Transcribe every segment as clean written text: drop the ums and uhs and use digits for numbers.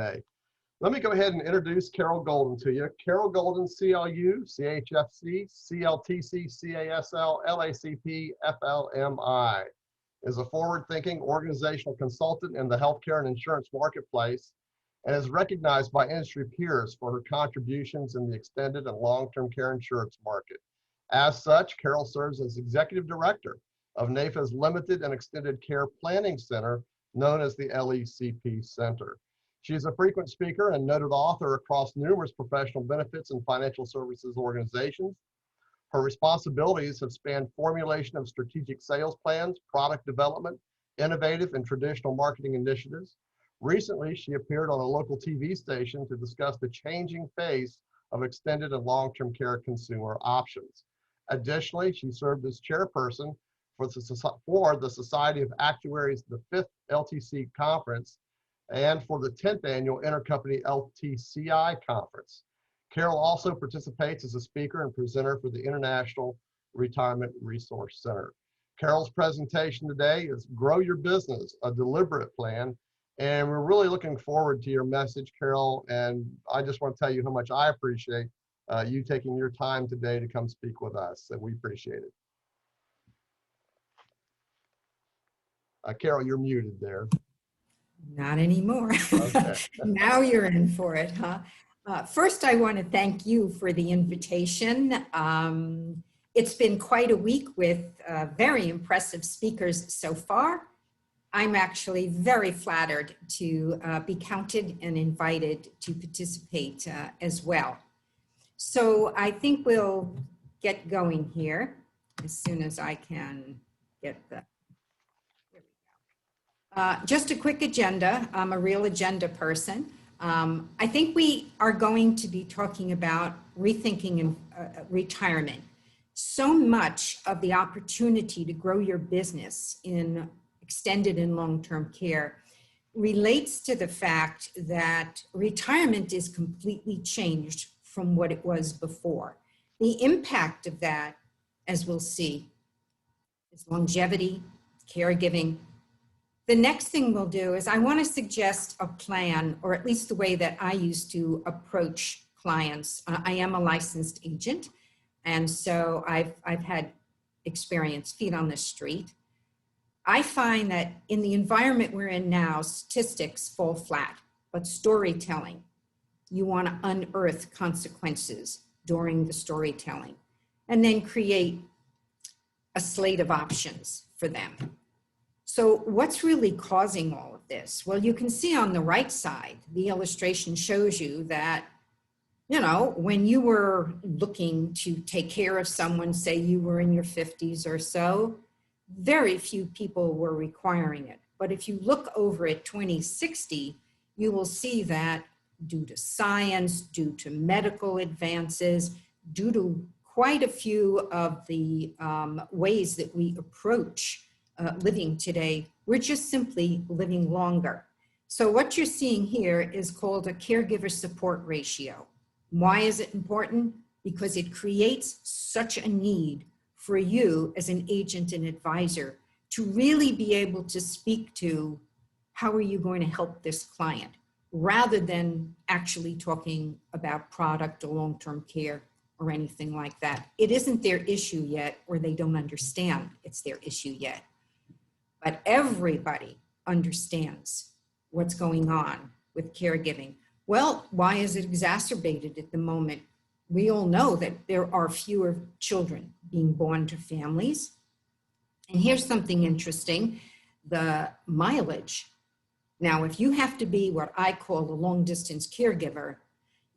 Okay. Let me go ahead and introduce CarrollGolden to you. CarrollGolden, CLU, CHFC, CLTC, CASL, LACP, FLMI, is a forward-thinking organizational consultant in the healthcare and insurance marketplace and is recognized by industry peers for her contributions in the extended and long-term care insurance market. As such, Carroll serves as executive director of NAIFA's Limited and Extended Care Planning Center, known as the LECP Center. She is a frequent speaker and noted author across numerous professional benefits and financial services organizations. Her responsibilities have spanned formulation of strategic sales plans, product development, innovative and traditional marketing initiatives. Recently, she appeared on a local TV station to discuss the changing face of extended and long-term care consumer options. Additionally, she served as chairperson for the Society of Actuaries, the 5th LTC Conference, and for the 10th Annual Intercompany LTCI Conference. Carroll also participates as a speaker and presenter for the International Retirement Resource Center. Carroll's presentation today is Grow Your Business, a Deliberate Plan, and we're really looking forward to your message, Carroll, and I just want to tell you how much I appreciate you taking your time today to come speak with us, and we appreciate it. Carroll, you're muted there. Not anymore. Okay. Now you're in for it, huh? First, I want to thank you for the invitation. It's been quite a week with very impressive speakers so far. I'm actually very flattered to be counted and invited to participate as well. So I think we'll get going here as soon as I can get the... Just a quick agenda. I'm a real agenda person. I think we are going to be talking about rethinking retirement. So much of the opportunity to grow your business in extended and long-term care relates to the fact that retirement is completely changed from what it was before. The impact of that, as we'll see, is longevity, caregiving. The next thing we'll do is I want to suggest a plan, or at least the way that I used to approach clients. I am a licensed agent, and so I've had experience, feet on the street. I find that in the environment we're in now, statistics fall flat, but storytelling, you want to unearth consequences during the storytelling and then create a slate of options for them. So what's really causing all of this? Well, you can see on the right side, the illustration shows you that, you know, when you were looking to take care of someone, say you were in your 50s or so, very few people were requiring it. But if you look over at 2060, you will see that due to science, due to medical advances, due to quite a few of the ways that we approach living today, we're just simply living longer. So what you're seeing here is called a caregiver support ratio. Why is it important? Because it creates such a need for you as an agent and advisor to really be able to speak to how are you going to help this client, rather than actually talking about product or long-term care or anything like that. It isn't their issue yet, or they don't understand it's their issue yet. But everybody understands what's going on with caregiving. Well, why is it exacerbated at the moment? We all know that there are fewer children being born to families. And here's something interesting, the mileage. Now, if you have to be what I call a long distance caregiver,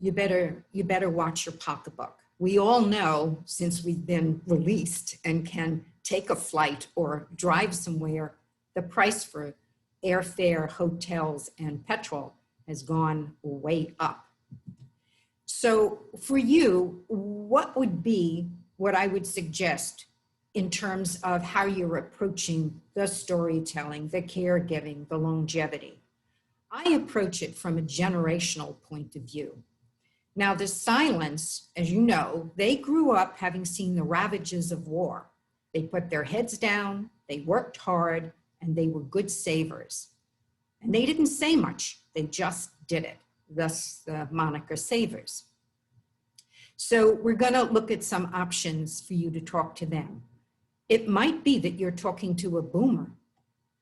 you better watch your pocketbook. We all know, since we've been released and can take a flight or drive somewhere, the price for airfare, hotels, and petrol has gone way up. So for you, what would be what I would suggest in terms of how you're approaching the storytelling, the caregiving, the longevity? I approach it from a generational point of view. Now, the silence, as you know, they grew up having seen the ravages of war. They put their heads down, they worked hard, and they were good savers. And they didn't say much, they just did it, thus the moniker Savers. So we're going to look at some options for you to talk to them. It might be that you're talking to a boomer.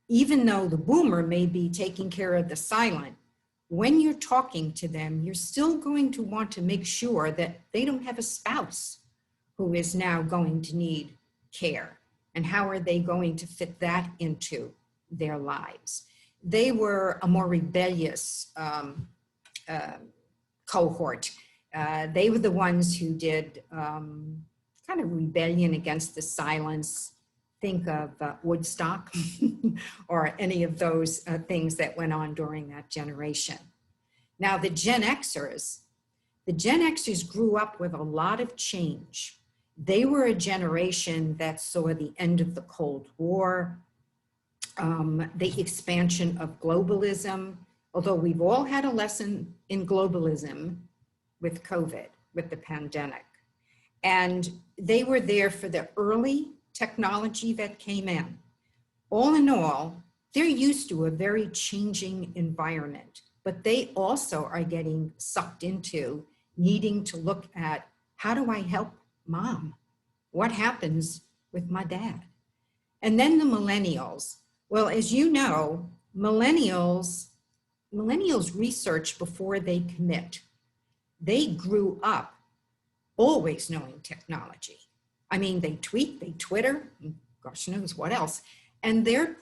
Even though the boomer may be taking care of the silent, when you're talking to them, you're still going to want to make sure that they don't have a spouse who is now going to need care. And how are they going to fit that into their lives? They were a more rebellious cohort. They were the ones who did kind of rebellion against the silence. Think of Woodstock or any of those things that went on during that generation. Now, the Gen Xers grew up with a lot of change. They were a generation that saw the end of the Cold War, the expansion of globalism, although we've all had a lesson in globalism with COVID, with the pandemic. And they were there for the early technology that came in. All in all, they're used to a very changing environment, but they also are getting sucked into needing to look at, how do I help mom? What happens with my dad? And then the millennials. Well, as you know, millennials research before they commit. They grew up always knowing technology. I mean, they tweet, they Twitter, and gosh knows what else. And they're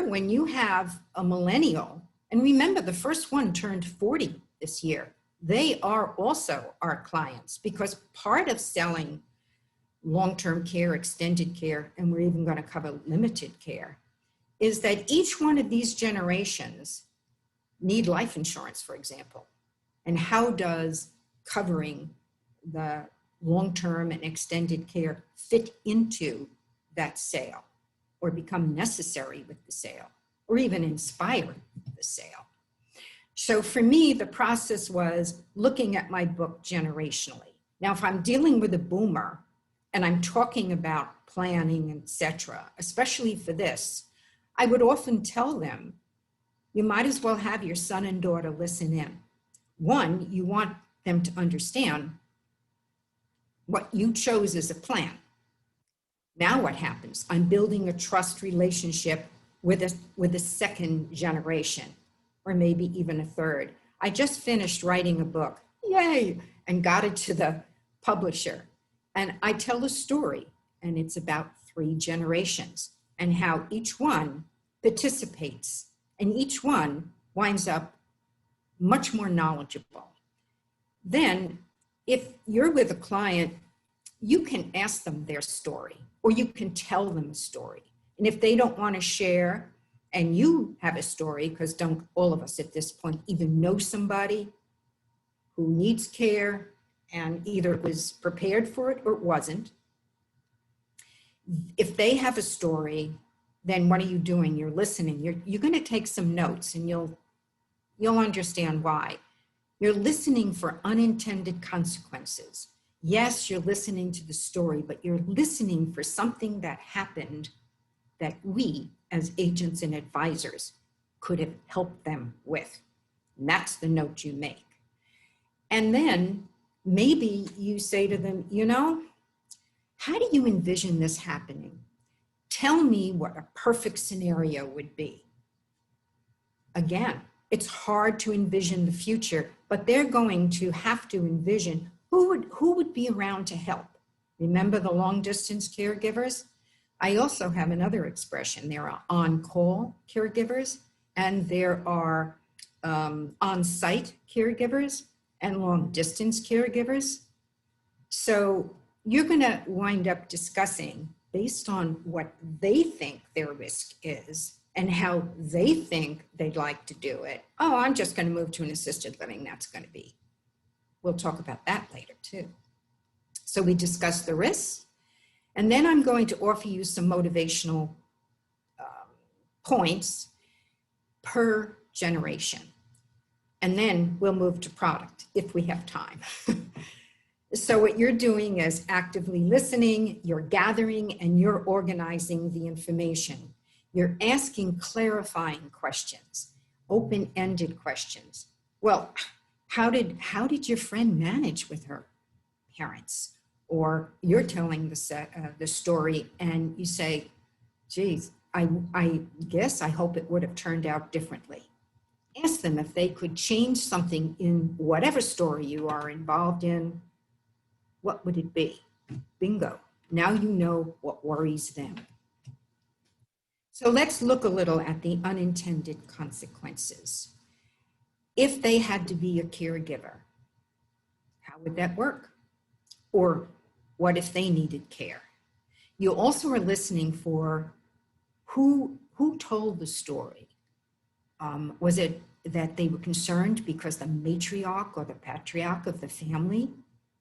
when you have a millennial, and remember the first one turned 40 this year, they are also our clients, because part of selling long-term care, extended care, and we're even going to cover limited care, is that each one of these generations need life insurance, for example. And how does covering the long-term and extended care fit into that sale, or become necessary with the sale, or even inspire the sale? So for me, the process was looking at my book generationally. Now, if I'm dealing with a boomer and I'm talking about planning, etc., especially for this, I would often tell them, you might as well have your son and daughter listen in. One, you want them to understand what you chose as a plan. Now what happens? I'm building a trust relationship with a second generation, or maybe even a third. I just finished writing a book, yay, and got it to the publisher. And I tell a story, and it's about 3 generations and how each one participates, and each one winds up much more knowledgeable. Then, if you're with a client, you can ask them their story, or you can tell them a story. And if they don't want to share, and you have a story, because don't all of us at this point even know somebody who needs care, and either was prepared for it or wasn't. If they have a story, then what are you doing? You're listening. You're going to take some notes, and you'll understand why. You're listening for unintended consequences. Yes, you're listening to the story, but you're listening for something that happened that we, as agents and advisors, could have helped them with. And that's the note you make. And then maybe you say to them, you know, how do you envision this happening? Tell me what a perfect scenario would be. Again, it's hard to envision the future, but they're going to have to envision who would be around to help. Remember the long distance caregivers? I also have another expression. There are on-call caregivers, and there are on-site caregivers and long distance caregivers. So you're going to wind up discussing based on what they think their risk is and how they think they'd like to do it. Oh, I'm just going to move to an assisted living. That's going to be. We'll talk about that later too. So we discussed the risks, and then I'm going to offer you some motivational points per generation. And then we'll move to product if we have time. So what you're doing is actively listening, you're gathering, and you're organizing the information. You're asking clarifying questions, open-ended questions. well, how did your friend manage with her parents? Or you're telling the story and you say, geez, I guess I hope it would have turned out differently. Ask them if they could change something in whatever story you are involved in. What would it be? Bingo. Now you know what worries them. So let's look a little at the unintended consequences. If they had to be a caregiver, how would that work? Or what if they needed care? You also are listening for who told the story. Was it that they were concerned because the matriarch or the patriarch of the family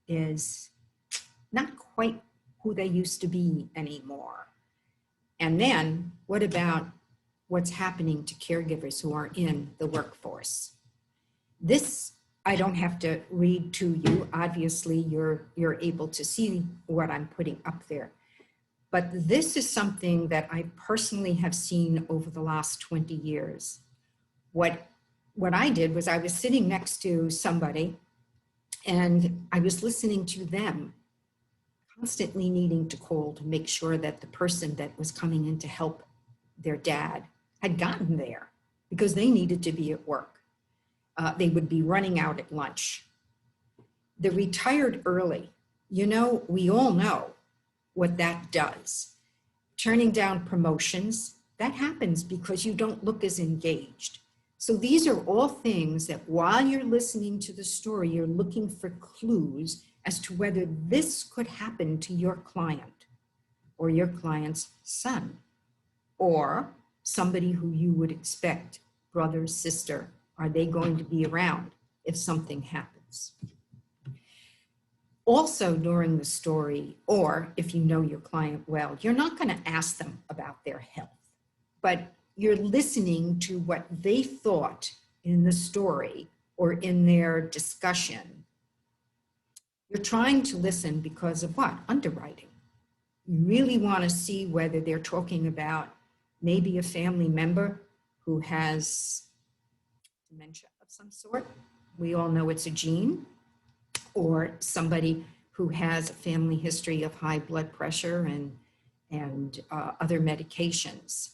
is not quite who they used to be anymore? And then what about what's happening to caregivers who are in the workforce? This, I don't have to read to you. Obviously, you're able to see what I'm putting up there. But this is something that I personally have seen over the last 20 years. What I did was I was sitting next to somebody and I was listening to them, constantly needing to call to make sure that the person that was coming in to help their dad had gotten there because they needed to be at work. They would be running out at lunch. The retired early, we all know what that does. Turning down promotions, that happens because you don't look as engaged. So these are all things that while you're listening to the story, you're looking for clues as to whether this could happen to your client or your client's son or somebody who you would expect, brother, sister. Are they going to be around if something happens? Also during the story, or if you know your client well, you're not going to ask them about their health, but you're listening to what they thought in the story or in their discussion. You're trying to listen because of what? Underwriting. You really want to see whether they're talking about maybe a family member who has dementia of some sort. We all know it's a gene. Or somebody who has a family history of high blood pressure and other medications.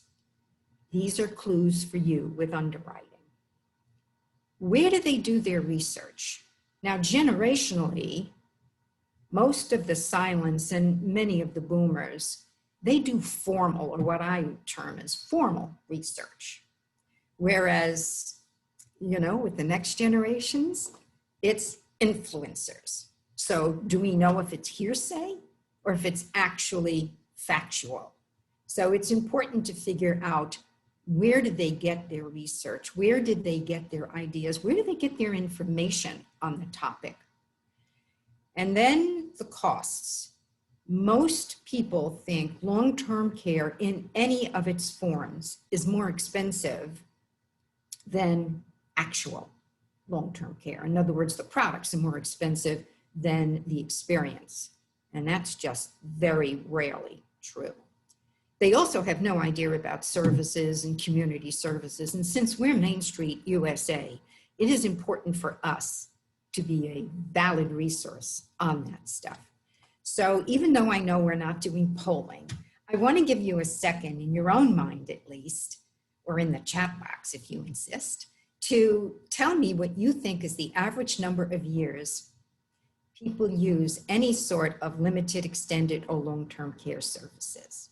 These are clues for you with underwriting. Where do they do their research? Now, generationally, most of the silents and many of the boomers, they do formal, or what I term as formal research. Whereas, with the next generations, it's influencers. So do we know if it's hearsay or if it's actually factual? So it's important to figure out, where did they get their research? Where did they get their ideas? Where did they get their information on the topic? And then the costs. Most people think long-term care in any of its forms is more expensive than actual long-term care. In other words, the products are more expensive than the experience. And that's just very rarely true. They also have no idea about services and community services. And since we're Main Street USA, it is important for us to be a valid resource on that stuff. So even though I know we're not doing polling, I want to give you a second, in your own mind at least, or in the chat box if you insist, to tell me what you think is the average number of years people use any sort of limited, extended, or long-term care services.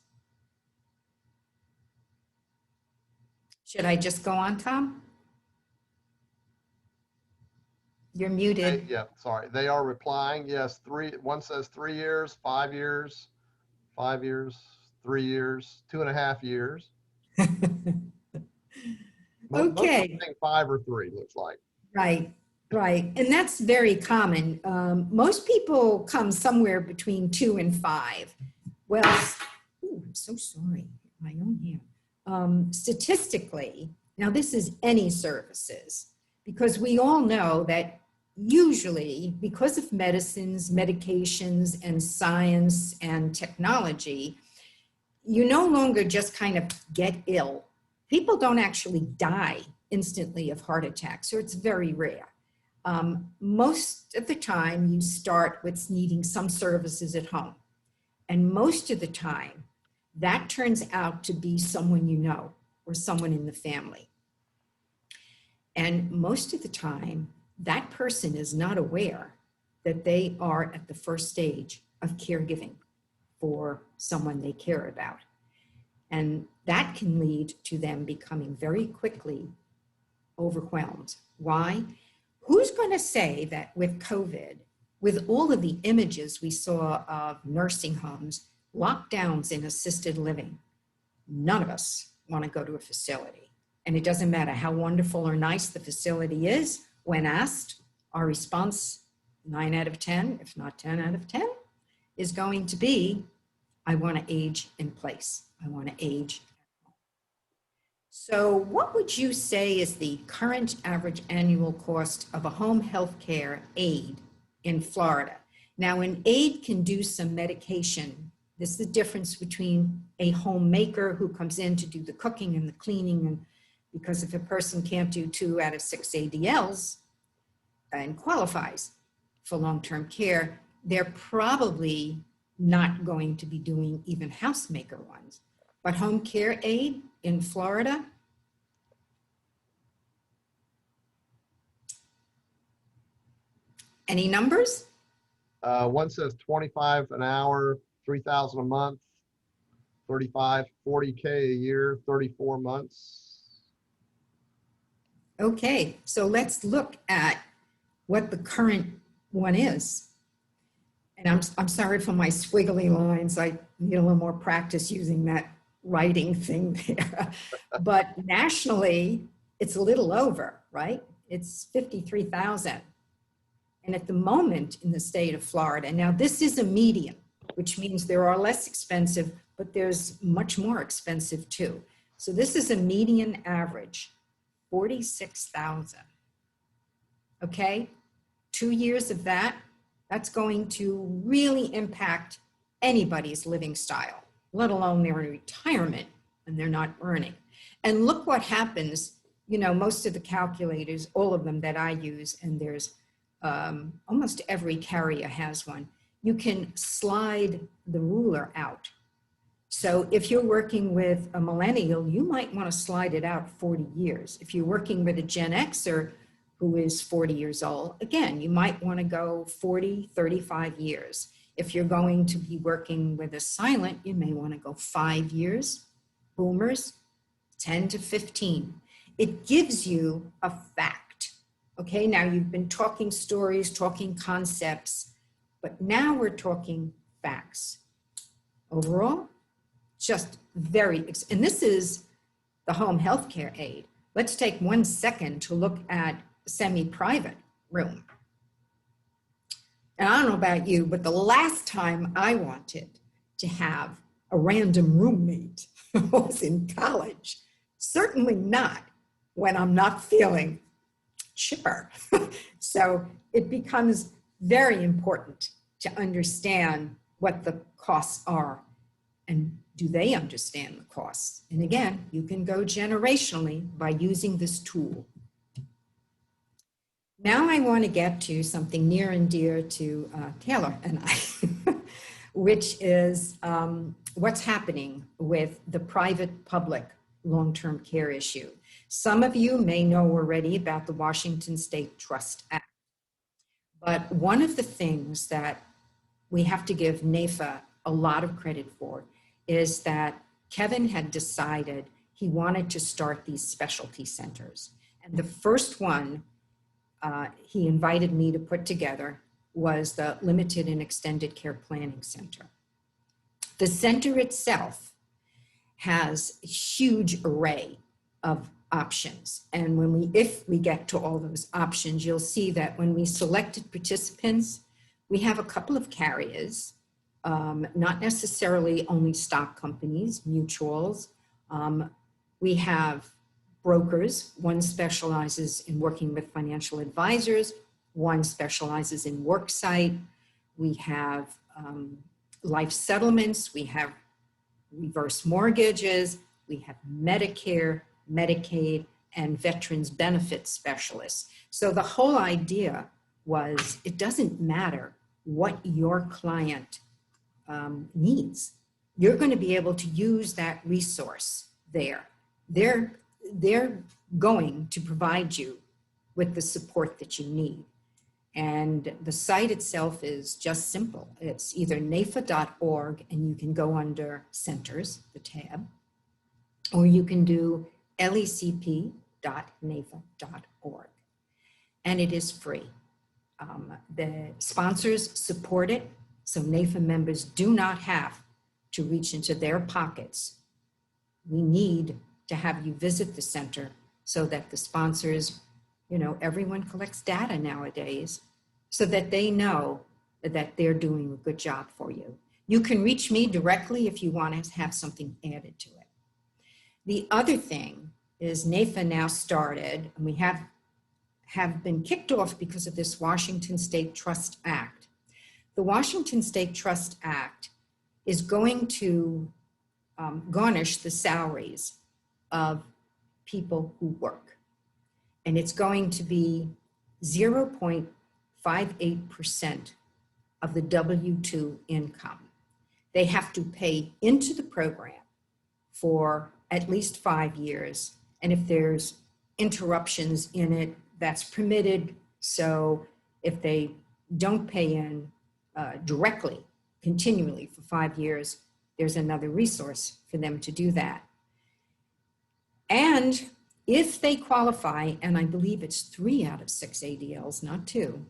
Should I just go on, Tom? You're muted. Yeah, sorry. They are replying. Yes, one says 3 years, 5 years, 5 years, 3 years, 2.5 years. Okay. Most 5 or 3 looks like. Right. And that's very common. Most people come somewhere between 2 and 5. Well, I'm so sorry, my own hand. Statistically, now this is any services, because we all know that usually because of medicines, medications, and science and technology, you no longer just kind of get ill. People don't actually die instantly of heart attacks, or it's very rare. Most of the time you start with needing some services at home. And most of the time that turns out to be someone you know or someone in the family. And most of the time that person is not aware that they are at the first stage of caregiving for someone they care about. And that can lead to them becoming very quickly overwhelmed. Why? Who's going to say that with COVID, with all of the images we saw of nursing homes, lockdowns in assisted living, none of us want to go to a facility. And it doesn't matter how wonderful or nice the facility is. When asked, our response, 9 out of 10, if not 10 out of 10, is going to be, I want to age in place. I want to age. So what would you say is the current average annual cost of a home health care aide in Florida? Now, an aide can do some medication. This is the difference between a homemaker who comes in to do the cooking and the cleaning. And because if a person can't do 2 out of 6 ADLs and qualifies for long-term care, they're probably not going to be doing even housemaker ones. But home care aide in Florida, any numbers? One says 25 an hour, 3,000 a month, 35, 40K a year, 34 months. Okay, so let's look at what the current one is. And I'm sorry for my squiggly lines. I need a little more practice using that writing thing there. But nationally, it's a little over, right? It's 53,000. And at the moment in the state of Florida, now this is a median, which means there are less expensive, but there's much more expensive too. So this is a median average, 46,000. Okay, 2 years of that, that's going to really impact anybody's living style, let alone their retirement and they're not earning. And look what happens, you know, most of the calculators, all of them that I use, and there's almost every carrier has one, you can slide the ruler out. So if you're working with a millennial, you might want to slide it out 40 years. If you're working with a Gen Xer who is 40 years old, again, you might want to go 40, 35 years. If you're going to be working with a silent, you may want to go 5 years. Boomers, 10 to 15. It gives you a fact. Okay, now you've been talking stories, talking concepts, but now we're talking facts. Overall, just very, and this is the home healthcare aid. Let's take 1 second to look at semi-private room. And I don't know about you, but the last time I wanted to have a random roommate was in college. Certainly not when I'm not feeling chipper. So it becomes very important to understand what the costs are and do they understand the costs. And again, you can go generationally by using this tool. Now I want to get to something near and dear to Taylor and I, which is what's happening with the private-public long-term care issue. Some of you may know already about the Washington State Trust Act. But one of the things that we have to give NAIFA a lot of credit for is that Kevin had decided he wanted to start these specialty centers. And the first one he invited me to put together was the Limited and Extended Care Planning Center. The center itself has a huge array of options. And if we get to all those options, you'll see that when we selected participants, we have a couple of carriers, not necessarily only stock companies, mutuals. We have brokers. One specializes in working with financial advisors. One specializes in worksite. We have life settlements. We have reverse mortgages. We have Medicare, Medicaid, and veterans benefits specialists. So the whole idea was it doesn't matter what your client needs. You're going to be able to use that resource there. They're going to provide you with the support that you need. And the site itself is just simple. It's either nafa.org, and you can go under centers, the tab, or you can do lecp.nafa.org. And it is free. The sponsors support it, so NAFA members do not have to reach into their pockets. We need to have you visit the center so that the sponsors, everyone collects data nowadays, so that they know that they're doing a good job for you. You can reach me directly if you want to have something added to it. The other thing is NAFA now started, and we have been kicked off because of this Washington State Trust Act. The Washington State Trust Act is going to garnish the salaries of people who work. And it's going to be 0.58% of the W-2 income. They have to pay into the program for at least 5 years. And if there's interruptions in it, that's permitted. So if they don't pay in directly, continually for 5 years, there's another resource for them to do that. And if they qualify, and I believe it's 3 out of 6 ADLs, not 2,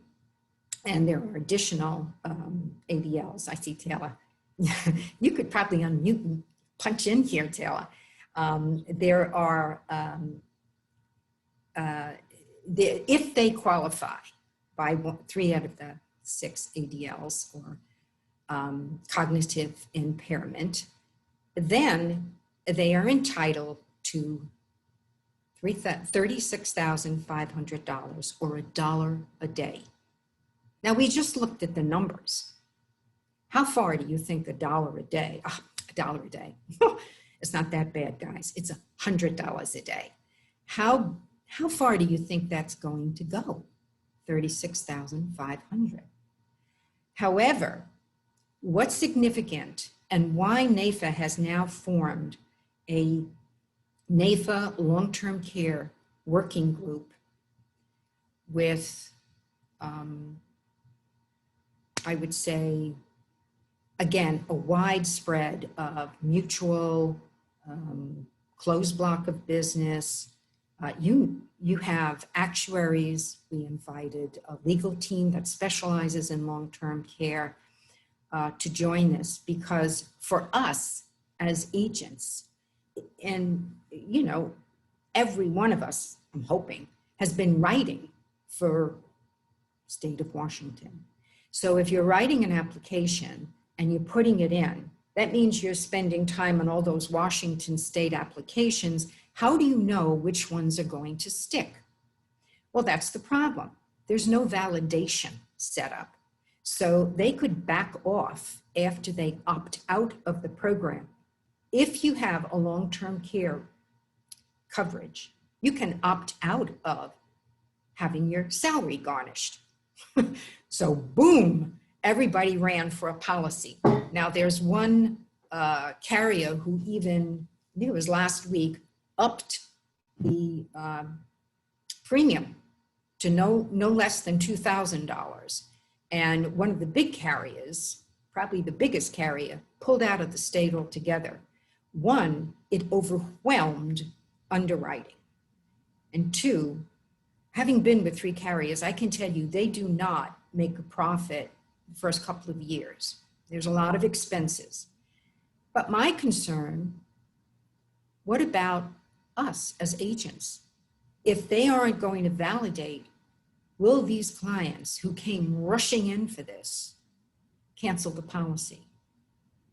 and there are additional ADLs. I see Taylor. You could probably unmute and punch in here, Taylor. There are, if they qualify by 3 out of the 6 ADLs or cognitive impairment, then they are entitled to $36,500 or $1 a day. Now, we just looked at the numbers. How far do you think $1 a day? Oh, $1 a day. It's not that bad, guys. It's $100 a day. How far do you think that's going to go? 36,500. However, what's significant and why NAFA has now formed a NAFA long-term care working group with, I would say, again, a widespread of mutual closed block of business. You have actuaries. We invited a legal team that specializes in long-term care to join this, because for us as agents, and every one of us, I'm hoping, has been writing for state of Washington. So if you're writing an application and you're putting it in, that means you're spending time on all those Washington state applications. How do you know which ones are going to stick? Well, that's the problem. There's no validation set up. So they could back off after they opt out of the program. If you have a long-term care coverage, you can opt out of having your salary garnished. So boom, everybody ran for a policy. Now there's one carrier who even, I think it was last week, upped the premium to no less than $2,000. And one of the big carriers, probably the biggest carrier, pulled out of the state altogether. One, it overwhelmed underwriting. And 2, having been with 3 carriers, I can tell you they do not make a profit the first couple of years. There's a lot of expenses. But my concern, what about us as agents? If they aren't going to validate, will these clients who came rushing in for this cancel the policy?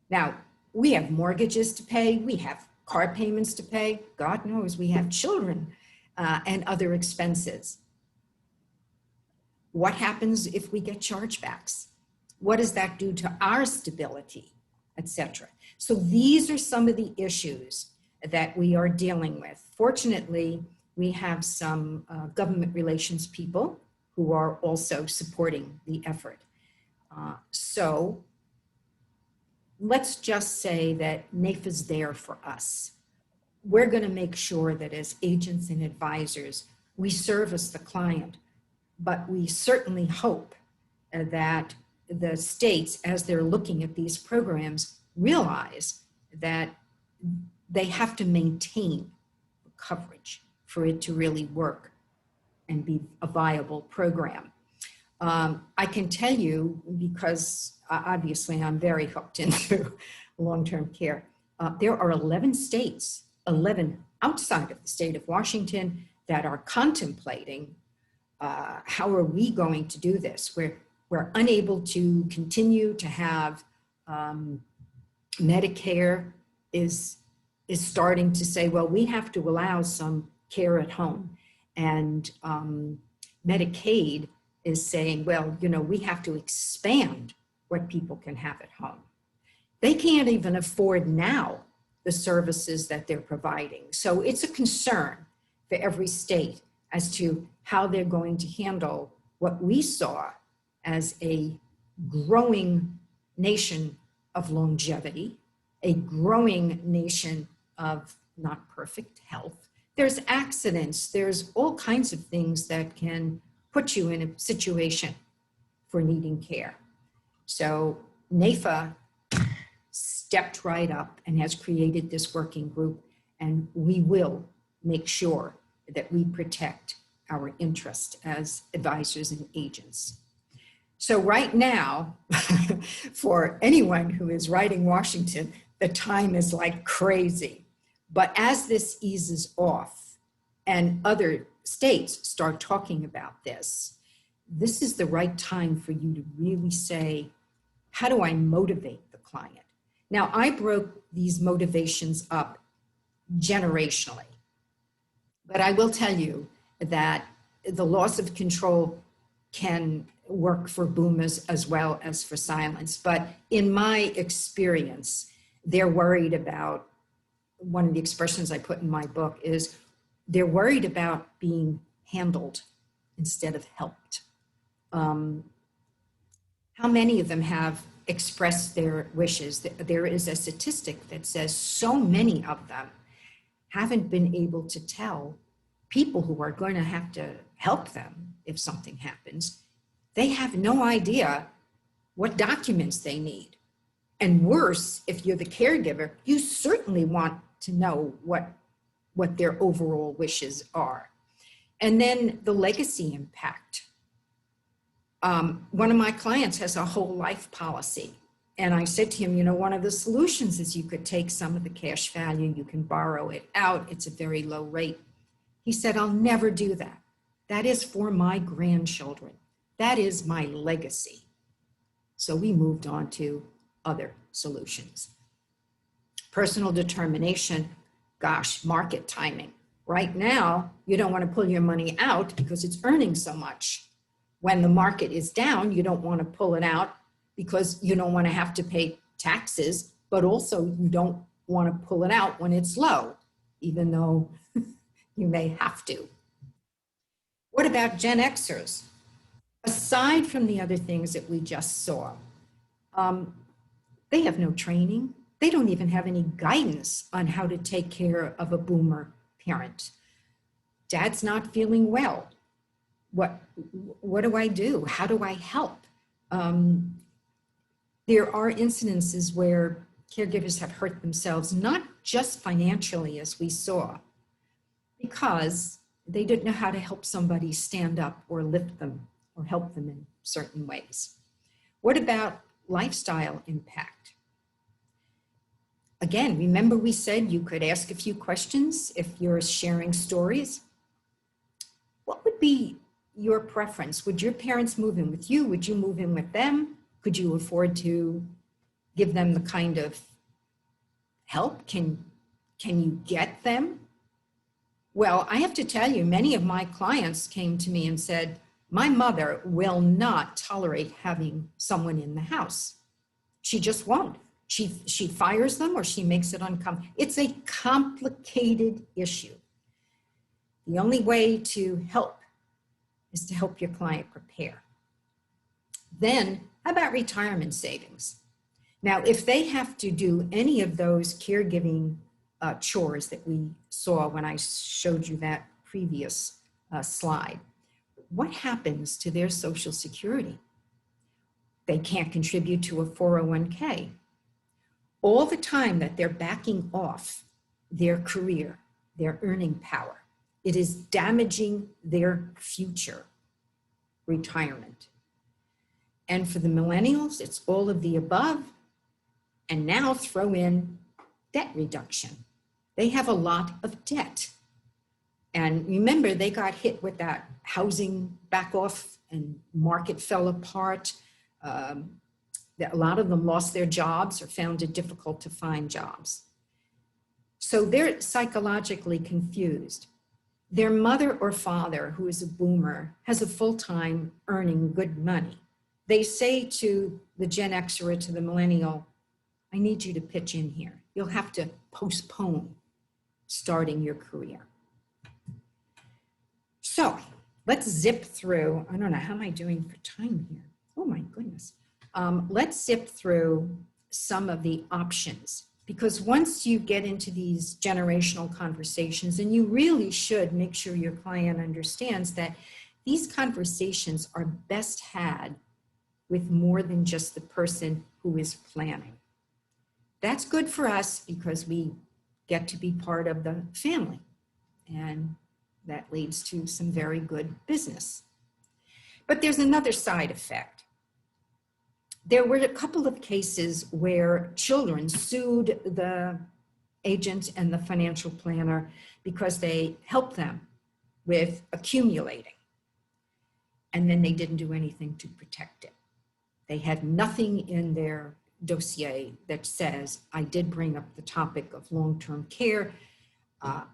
Now, we have mortgages to pay, we have car payments to pay, God knows we have children and other expenses. What happens if we get chargebacks? What does that do to our stability, etc.? So these are some of the issues that we are dealing with. Fortunately, we have some government relations people who are also supporting the effort. So let's just say that NAIF is there for us. We're going to make sure that as agents and advisors, we service the client, but we certainly hope that the states, as they're looking at these programs, realize that they have to maintain coverage for it to really work and be a viable program. I can tell you, because obviously I'm very hooked into long-term care, there are 11 states, 11 outside of the state of Washington, that are contemplating how are we going to do this. We're unable to continue to have Medicare is starting to say, well, we have to allow some care at home. And Medicaid is saying, well, you know, we have to expand what people can have at home. They can't even afford now the services that they're providing. So it's a concern for every state as to how they're going to handle what we saw as a growing nation of longevity, a growing nation of not perfect health. There's accidents, there's all kinds of things that can put you in a situation for needing care. So NAIFA stepped right up and has created this working group, and we will make sure that we protect our interest as advisors and agents. So right now, for anyone who is writing Washington, the time is like crazy. But as this eases off and other states start talking about this, this is the right time for you to really say, how do I motivate the client? Now, I broke these motivations up generationally, but I will tell you that the loss of control can work for boomers as well as for silence. But in my experience, they're worried about, one of the expressions I put in my book is, they're worried about being handled instead of helped. How many of them have expressed their wishes? There is a statistic that says so many of them haven't been able to tell people who are going to have to help them if something happens. They have no idea what documents they need. And worse, if you're the caregiver, you certainly want to know what their overall wishes are. And then the legacy impact. One of my clients has a whole life policy. And I said to him, you know, one of the solutions is you could take some of the cash value, you can borrow it out. It's a very low rate. He said, I'll never do that. That is for my grandchildren. That is my legacy. So we moved on to other solutions. Personal determination, gosh, market timing. Right now, you don't want to pull your money out because it's earning so much. When the market is down, you don't want to pull it out because you don't want to have to pay taxes, but also you don't want to pull it out when it's low, even though you may have to. What about Gen Xers? Aside from the other things that we just saw, they have no training. They don't even have any guidance on how to take care of a boomer parent. Dad's not feeling well. What do I do? How do I help? There are incidences where caregivers have hurt themselves, not just financially as we saw, because they didn't know how to help somebody stand up or lift them or help them in certain ways. What about lifestyle impact? Again, remember we said you could ask a few questions if you're sharing stories. What would be your preference? Would your parents move in with you? Would you move in with them? Could you afford to give them the kind of help? Can you get them? Well, I have to tell you, many of my clients came to me and said, my mother will not tolerate having someone in the house. She just won't. She fires them or she makes it uncomfortable. It's a complicated issue. The only way to help is to help your client prepare. Then, how about retirement savings? Now, if they have to do any of those caregiving chores that we saw when I showed you that previous slide, what happens to their Social Security? They can't contribute to a 401k. All the time that they're backing off their career, their earning power, it is damaging their future retirement. And for the millennials, it's all of the above. And now throw in debt reduction. They have a lot of debt. And remember, they got hit with that housing back off and market fell apart. A lot of them lost their jobs or found it difficult to find jobs. So they're psychologically confused. Their mother or father, who is a boomer, has a full-time earning good money. They say to the Gen Xer or to the millennial, I need you to pitch in here. You'll have to postpone starting your career. So let's zip through. I don't know, how am I doing for time here? Oh my goodness. Let's zip through some of the options, because once you get into these generational conversations, and you really should make sure your client understands that these conversations are best had with more than just the person who is planning. That's good for us because we get to be part of the family, and that leads to some very good business. But there's another side effect. There were a couple of cases where children sued the agent and the financial planner because they helped them with accumulating, and then they didn't do anything to protect it. They had nothing in their dossier that says, I did bring up the topic of long-term care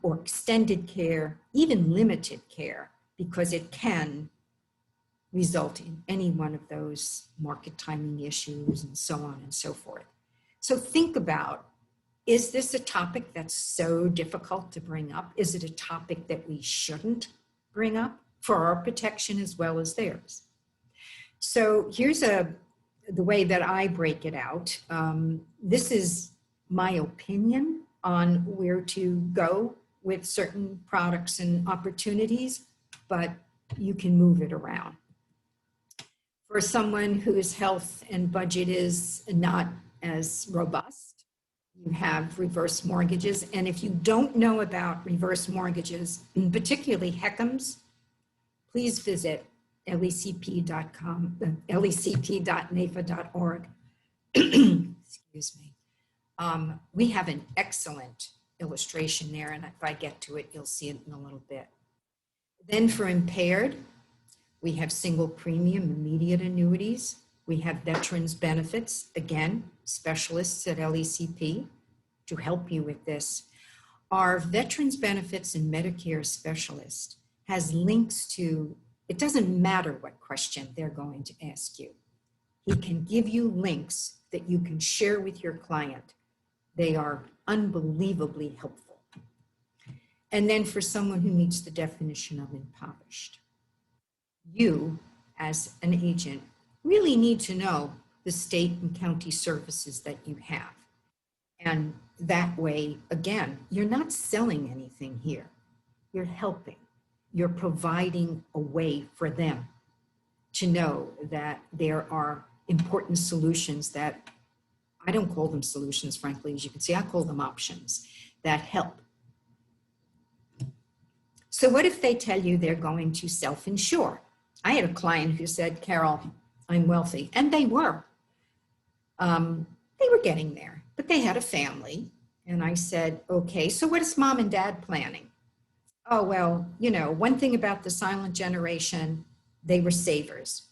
or extended care, even limited care, because it can result in any one of those market timing issues and so on and so forth. So think about, is this a topic that's so difficult to bring up? Is it a topic that we shouldn't bring up for our protection as well as theirs? So here's the way that I break it out. This is my opinion on where to go with certain products and opportunities, but you can move it around. For someone whose health and budget is not as robust, you have reverse mortgages. And if you don't know about reverse mortgages, and particularly HECMs, please visit lecp.com, lecp.nafa.org. Excuse me. We have an excellent illustration there, and if I get to it, you'll see it in a little bit. Then for impaired, we have single premium immediate annuities. We have veterans benefits, again, specialists at LECP to help you with this. Our veterans benefits and Medicare specialist has links to, it doesn't matter what question they're going to ask you. He can give you links that you can share with your client. They are unbelievably helpful. And then for someone who meets the definition of impoverished, you as an agent really need to know the state and county services that you have. And that way, again, you're not selling anything here. You're helping. You're providing a way for them to know that there are important solutions that, I don't call them solutions, frankly, as you can see, I call them options that help. So what if they tell you they're going to self-insure? I had a client who said, Carol, I'm wealthy, and they were. They were getting there, but they had a family. And I said, okay, so what is mom and dad planning? Oh, well, you know, one thing about the silent generation, they were savers.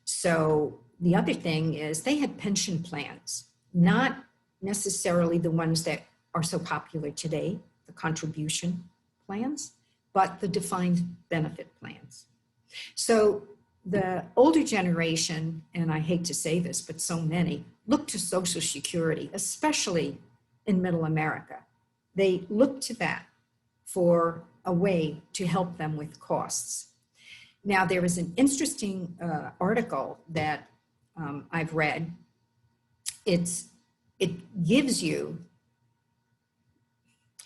So the other thing is they had pension plans, not necessarily the ones that are so popular today, the contribution plans, but the defined benefit plans. So the older generation, and I hate to say this, but so many, look to Social Security, especially in middle America. They look to that for a way to help them with costs. Now, there is an interesting article that I've read. It gives you,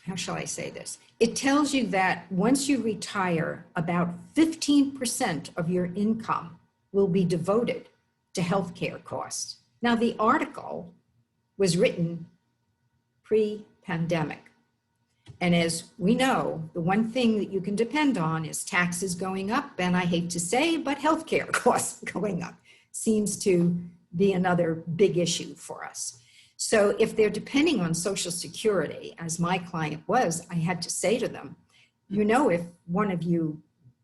how shall I say this? It tells you that once you retire, about 15% of your income will be devoted to healthcare costs. Now, the article was written pre-pandemic. And as we know, the one thing that you can depend on is taxes going up, and I hate to say, but healthcare costs going up seems to be another big issue for us. So if they're depending on Social Security, as my client was, I had to say to them, you know, if one of you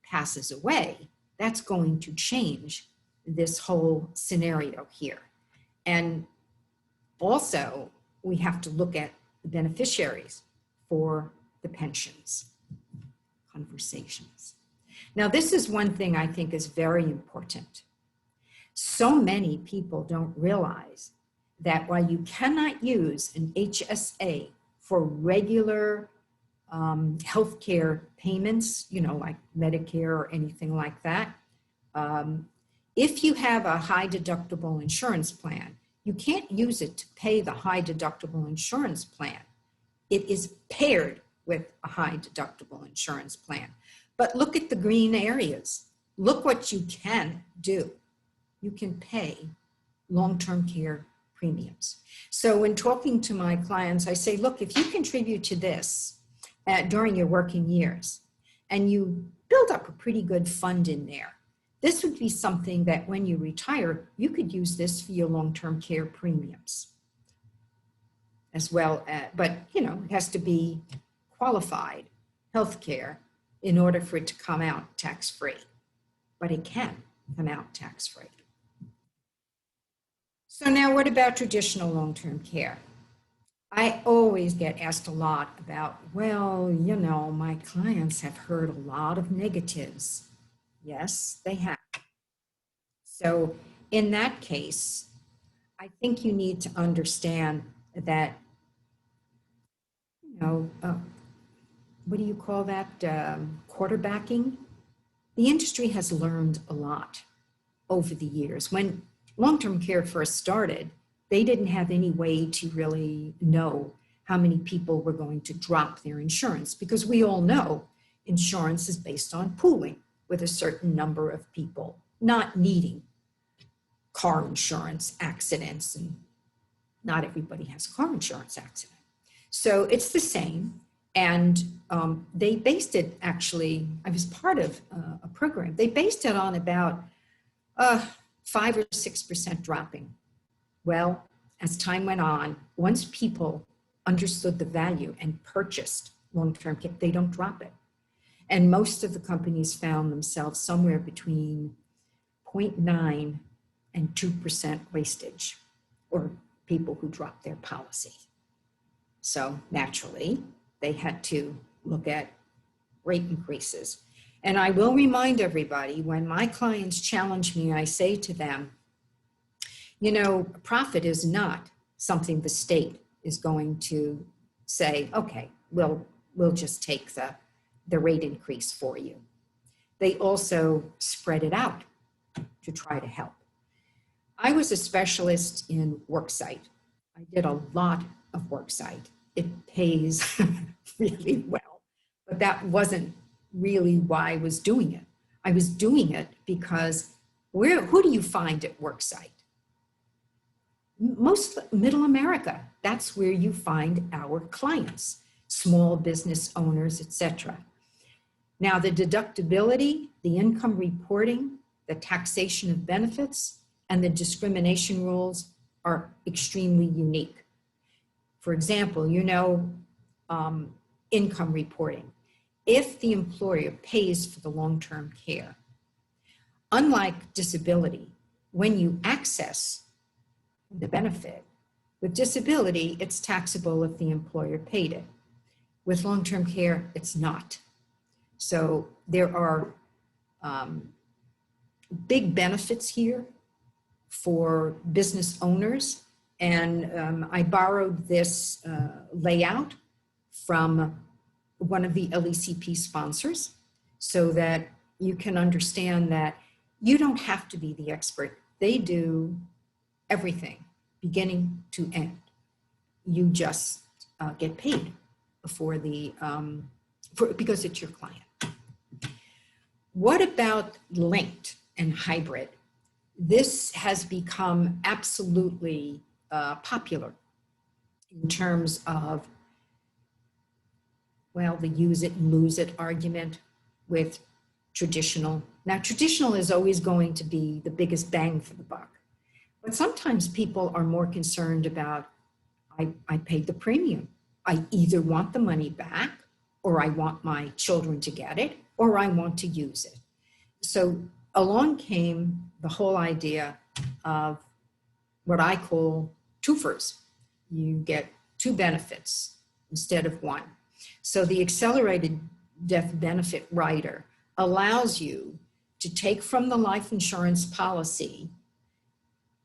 passes away, that's going to change this whole scenario here. And also, we have to look at the beneficiaries for the pensions conversations. Now, this is one thing I think is very important. So many people don't realize that while you cannot use an HSA for regular healthcare payments, you know, like Medicare or anything like that, if you have a high deductible insurance plan, you can't use it to pay the high deductible insurance plan. It is paired with a high deductible insurance plan. But look at the green areas. Look what you can do. You can pay long-term care premiums. So when talking to my clients, I say, look, if you contribute to this during your working years and you build up a pretty good fund in there, this would be something that when you retire, you could use this for your long-term care premiums as well. But, you know, it has to be qualified health care in order for it to come out tax-free. But it can come out tax-free. So now what about traditional long-term care? I always get asked a lot about, well, you know, my clients have heard a lot of negatives. Yes, they have. So in that case, I think you need to understand that, you know, what do you call that? Quarterbacking? The industry has learned a lot over the years. When long-term care first started, they didn't have any way to really know how many people were going to drop their insurance, because we all know insurance is based on pooling with a certain number of people not needing car insurance accidents, and not everybody has car insurance accident. So it's the same. And they based it, actually, I was part of a program, they based it on about 5 or 6% dropping. Well, as time went on, once people understood the value and purchased long-term care, they don't drop it. And most of the companies found themselves somewhere between 0.9 and 2% wastage, or people who dropped their policy. So naturally, they had to look at rate increases. And I will remind everybody, when my clients challenge me, I say to them, you know, profit is not something the state is going to say, okay, we'll just take the rate increase for you. They also spread it out to try to help. I was a specialist in worksite. I did a lot of worksite. It pays really well, but that wasn't really why I was doing it. I was doing it because who do you find at worksite? Most middle America. That's where you find our clients, small business owners, etc. Now, the deductibility, the income reporting, the taxation of benefits, and the discrimination rules are extremely unique. For example, you know, income reporting. If the employer pays for the long-term care, unlike disability, when you access the benefit, with disability, it's taxable if the employer paid it. With long-term care, it's not. So there are big benefits here for business owners. And I borrowed this layout from one of the LECP sponsors so that you can understand that you don't have to be the expert. They do everything, beginning to end. You just get paid for because it's your client. What about linked and hybrid? This has become absolutely popular in terms of, well, the use it and lose it argument with traditional. Now, traditional is always going to be the biggest bang for the buck. But sometimes people are more concerned about, I paid the premium. I either want the money back, or I want my children to get it, or I want to use it. So along came the whole idea of what I call twofers. You get two benefits instead of one. So the accelerated death benefit rider allows you to take from the life insurance policy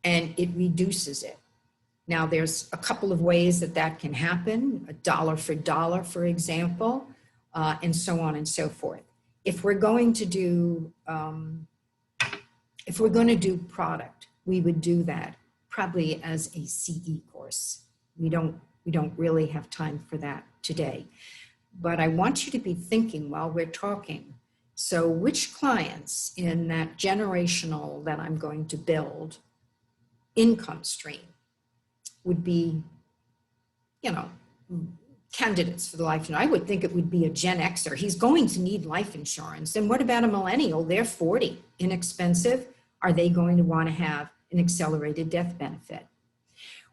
and it reduces it. Now, there's a couple of ways that that can happen, a dollar for dollar, for example, and so on and so forth. If we're going to do product, we would do that probably as a CE course. We don't really have time for that today. But I want you to be thinking while we're talking. So which clients in that generational that I'm going to build income stream would be, candidates for the life insurance? I would think it would be a Gen Xer. He's going to need life insurance. And what about a millennial? They're 40, inexpensive. Are they going to want to have an accelerated death benefit?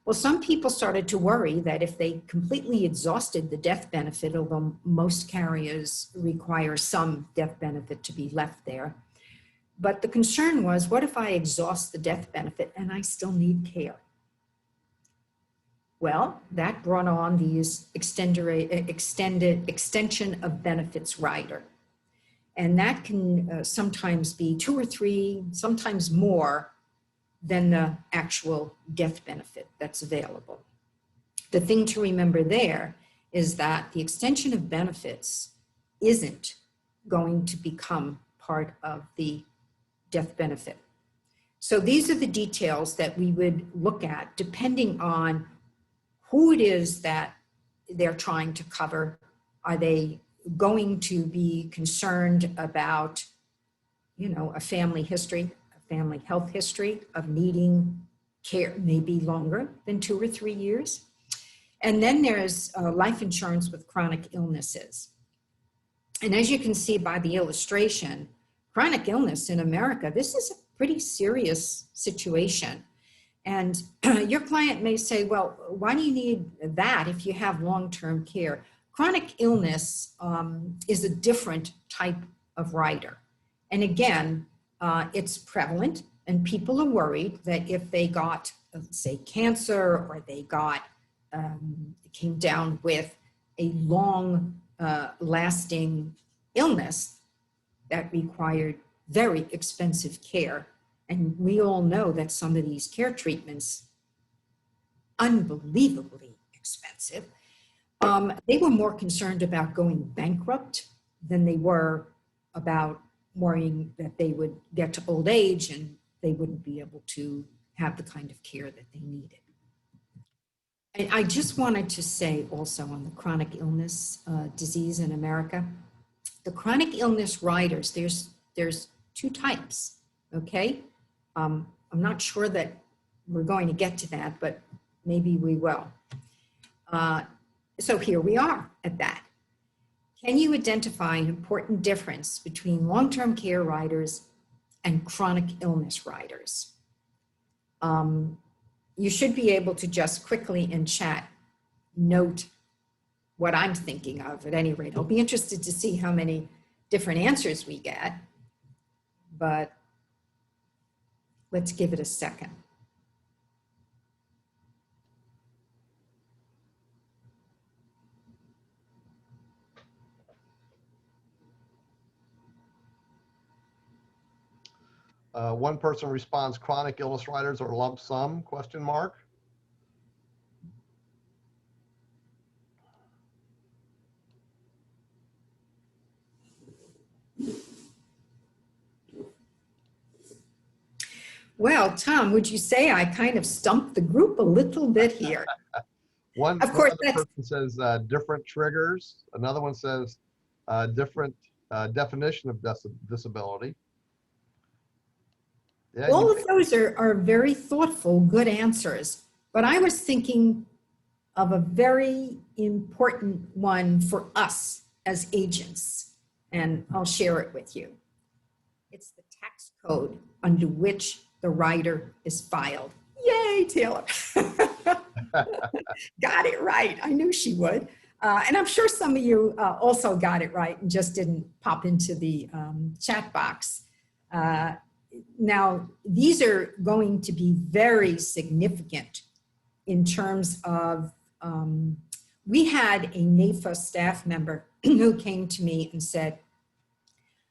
Well, some people started to worry that if they completely exhausted the death benefit, although most carriers require some death benefit to be left there. But the concern was, what if I exhaust the death benefit and I still need care? Well, that brought on these extension of benefits rider. And that can sometimes be 2 or 3, sometimes more than the actual death benefit that's available. The thing to remember there is that the extension of benefits isn't going to become part of the death benefit. So these are the details that we would look at depending on who it is that they're trying to cover. Are they going to be concerned about, a family history, a family health history of needing care maybe longer than 2 or 3 years? And then there's life insurance with chronic illnesses. And as you can see by the illustration, chronic illness in America, this is a pretty serious situation. And your client may say, well, why do you need that if you have long-term care? Chronic illness is a different type of rider. And again, it's prevalent, and people are worried that if they got, say, cancer, or they came down with a long lasting illness that required very expensive care. And we all know that some of these care treatments, unbelievably expensive. They were more concerned about going bankrupt than they were about worrying that they would get to old age and they wouldn't be able to have the kind of care that they needed. And I just wanted to say also on the chronic illness disease in America, the chronic illness riders, there's 2 types, okay? I'm not sure that we're going to get to that, but maybe we will. So here we are at that. Can you identify an important difference between long-term care riders and chronic illness riders? You should be able to just quickly in chat note what I'm thinking of at any rate. I'll be interested to see how many different answers we get, but let's give it a second. One person responds, chronic illness riders or lump sum, question mark. Well, Tom, would you say I kind of stumped the group a little bit here? Of One course, other that's person says different triggers. Another one says different definition of disability. Yeah, all of those are very thoughtful, good answers. But I was thinking of a very important one for us as agents, and I'll share it with you. It's the tax code under which the rider is filed. Yay, Taylor. Got it right. I knew she would. And I'm sure some of you also got it right and just didn't pop into the chat box. Now, these are going to be very significant in terms of, we had a NAFA staff member who came to me and said,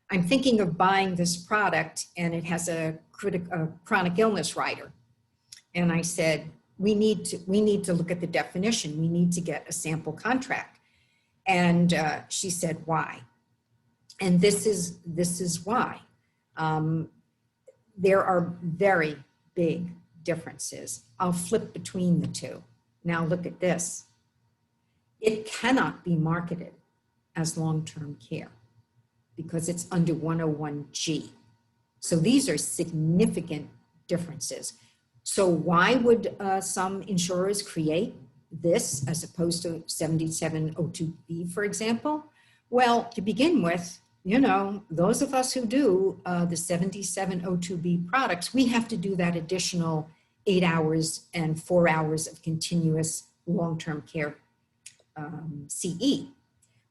I'm thinking of buying this product and it has a chronic illness rider. And I said, we need to look at the definition. We need to get a sample contract. And she said, why? And this is why. There are very big differences. I'll flip between the two. Now look at this. It cannot be marketed as long-term care because it's under 101G. So these are significant differences. So why would some insurers create this as opposed to 7702B, for example? Well, to begin with, you know, those of us who do the 7702B products, we have to do that additional 8 hours and 4 hours of continuous long-term care CE,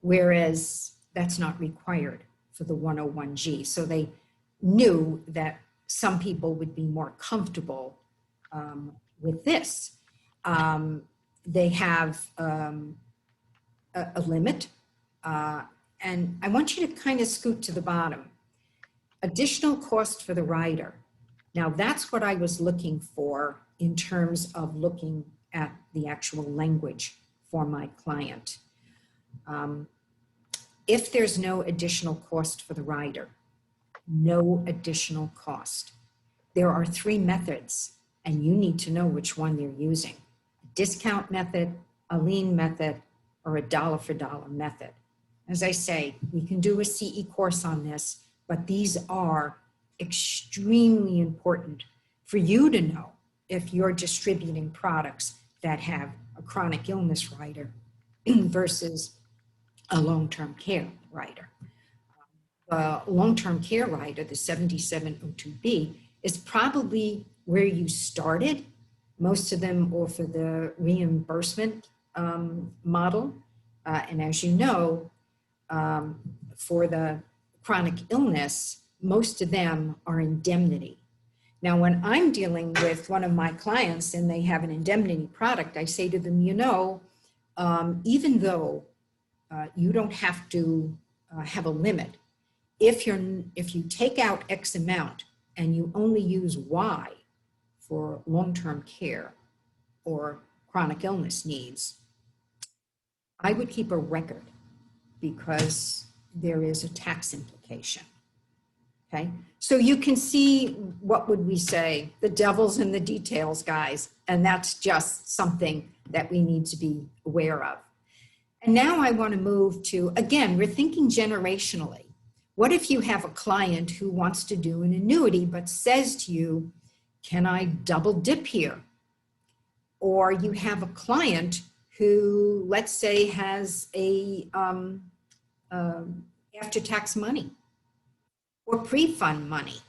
whereas that's not required for the 101G. So they knew that some people would be more comfortable with this. They have a limit, and I want you to kind of scoot to the bottom. Additional cost for the rider. Now that's what I was looking for in terms of looking at the actual language for my client. If there's no additional cost for the rider, no additional cost. There are 3 methods, and you need to know which one you're using. A discount method, a lien method, or a dollar for dollar method. As I say, we can do a CE course on this, but these are extremely important for you to know if you're distributing products that have a chronic illness rider versus a long-term care rider. Long-term care rider, the 7702B, is probably where you started. Most of them offer the reimbursement model. And as you know, for the chronic illness, most of them are indemnity. Now, when I'm dealing with one of my clients and they have an indemnity product, I say to them, you know, even though you don't have to have a limit, if you take out X amount and you only use Y for long-term care or chronic illness needs, I would keep a record because there is a tax implication. Okay, so you can see, what would we say? The devil's in the details, guys, and that's just something that we need to be aware of. And now I want to move to, again, we're thinking generationally. What if you have a client who wants to do an annuity but says to you, can I double dip here? Or you have a client who, let's say, has a after-tax money or pre-fund money.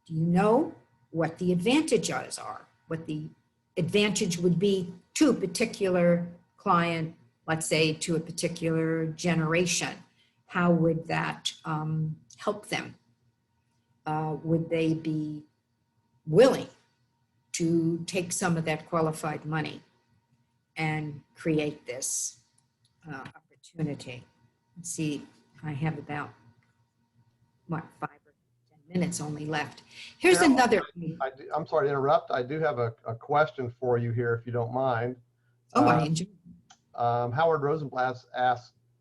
Do you know what the advantages are? What the advantage would be to a particular client, let's say to a particular generation? How would that help them? Would they be willing to take some of that qualified money and create this opportunity? Let's see, I have about, what, 5 or 10 minutes only left. Here's Carol, another. I'm sorry to interrupt. I do have a question for you here, if you don't mind. Oh, I enjoy. Howard Rosenblatt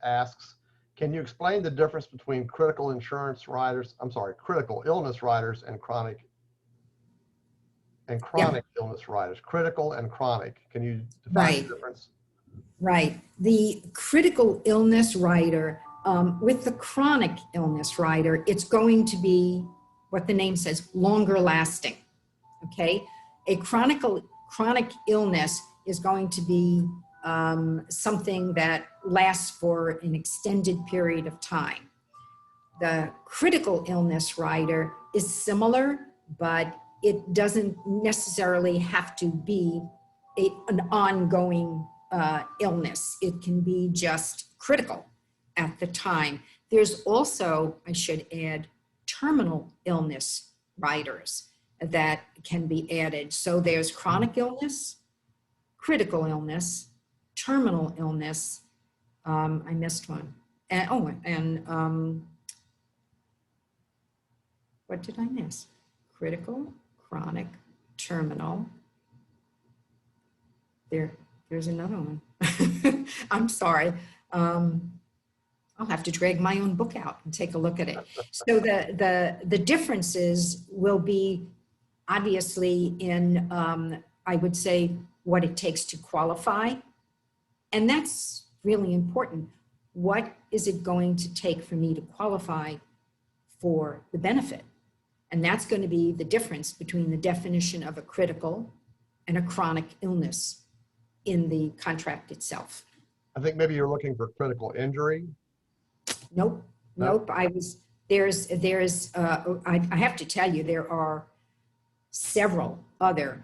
asks, can you explain the difference between critical illness riders and chronic and Yep. chronic illness riders, critical and chronic. Can you define Right. the difference? Right. The critical illness rider, with the chronic illness rider, it's going to be what the name says, longer lasting. Okay. A chronic illness is going to be something that lasts for an extended period of time. The critical illness rider is similar, but it doesn't necessarily have to be an ongoing illness. It can be just critical at the time. There's also, I should add, terminal illness riders that can be added. So there's chronic illness, critical illness, terminal illness. I missed one. And what did I miss? Critical, chronic, terminal. There's another one. I'm sorry. I'll have to drag my own book out and take a look at it. So the differences will be obviously in, I would say, what it takes to qualify. And that's really important. What is it going to take for me to qualify for the benefit? And that's going to be the difference between the definition of a critical and a chronic illness in the contract itself. I think maybe you're looking for critical injury. Nope. I have to tell you, there are several other